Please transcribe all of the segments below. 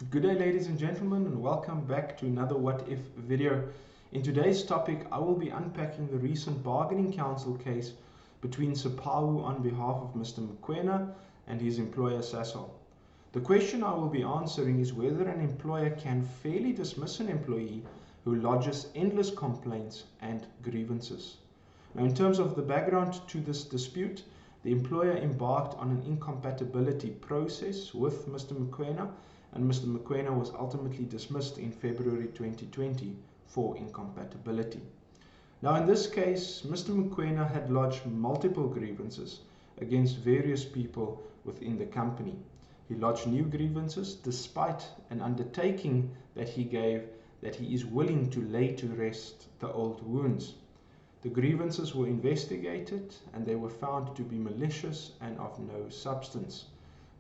Good day, ladies and gentlemen, and welcome back to another What If video. In today's topic, I will be unpacking the recent bargaining council case between Sipawu on behalf of Mr. Mokwena and his employer Sasol. The question I will be answering is whether an employer can fairly dismiss an employee who lodges endless complaints and grievances. Now, in terms of the background to this dispute, the employer embarked on an incompatibility process with Mr. Mokwena, and Mr. Mokwena was ultimately dismissed in February 2020 for incompatibility. Now, in this case, Mr. Mokwena had lodged multiple grievances against various people within the company. He lodged new grievances despite an undertaking that he gave that he is willing to lay to rest the old wounds. The grievances were investigated and they were found to be malicious and of no substance.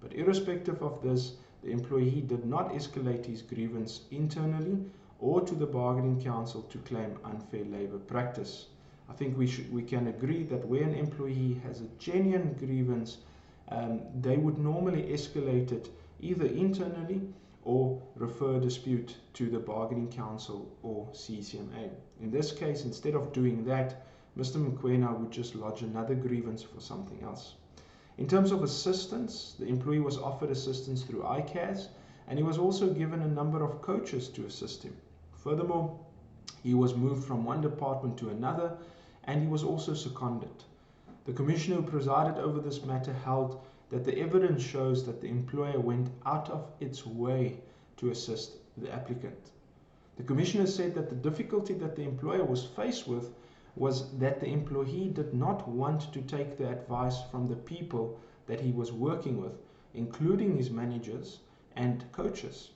But irrespective of this, the employee did not escalate his grievance internally or to the bargaining council to claim unfair labor practice. I think we can agree that where an employee has a genuine grievance, they would normally escalate it either internally or refer a dispute to the bargaining council or CCMA. In this case, instead of doing that, Mr. Mokwena would just lodge another grievance for something else. In terms of assistance, the employee was offered assistance through ICAS, and he was also given a number of coaches to assist him. Furthermore, he was moved from one department to another, and he was also seconded. The commissioner who presided over this matter held that the evidence shows that the employer went out of its way to assist the applicant. The commissioner said that the difficulty that the employer was faced with was that the employee did not want to take the advice from the people that he was working with, including his managers and coaches.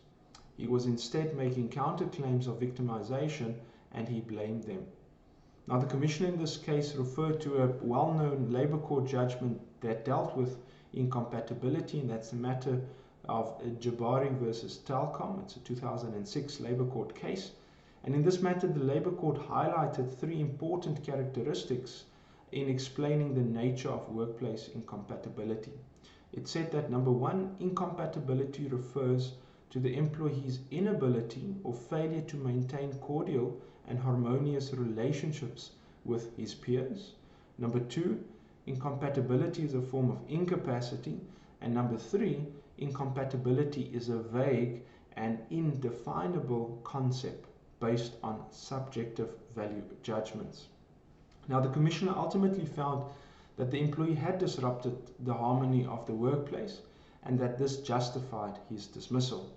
He was instead making counterclaims of victimization, and he blamed them. Now, the commissioner in this case referred to a well-known labor court judgment that dealt with incompatibility, and that's the matter of Jabari versus Telkom. It's a 2006 labor court case. And in this matter, the labor court highlighted three important characteristics in explaining the nature of workplace incompatibility. It said that number one, incompatibility refers to the employee's inability or failure to maintain cordial and harmonious relationships with his peers. Number two, incompatibility is a form of incapacity. And number three, incompatibility is a vague and indefinable concept based on subjective value judgments. Now, the commissioner ultimately found that the employee had disrupted the harmony of the workplace and that this justified his dismissal.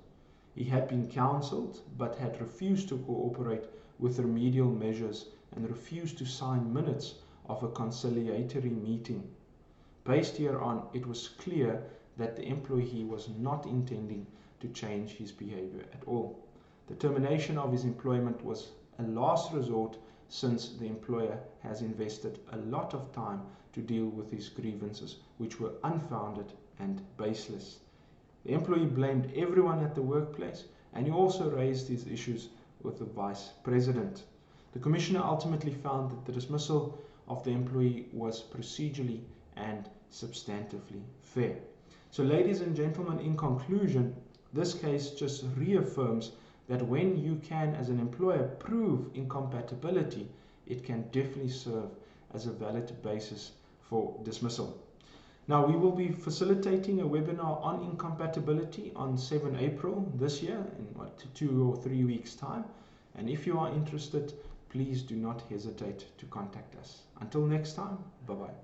He had been counseled but had refused to cooperate with remedial measures and refused to sign minutes of a conciliatory meeting. Based hereon, it was clear that the employee was not intending to change his behavior at all. The termination of his employment was a last resort since the employer has invested a lot of time to deal with his grievances, which were unfounded and baseless. The employee blamed everyone at the workplace, and he also raised his issues with the vice president. The commissioner ultimately found that the dismissal of the employee was procedurally and substantively fair. So, ladies and gentlemen, in conclusion, this case just reaffirms that when you can, as an employer, prove incompatibility, it can definitely serve as a valid basis for dismissal. Now, we will be facilitating a webinar on incompatibility on 7 April this year, in 2 or 3 weeks' time. And if you are interested, please do not hesitate to contact us. Until next time, bye-bye.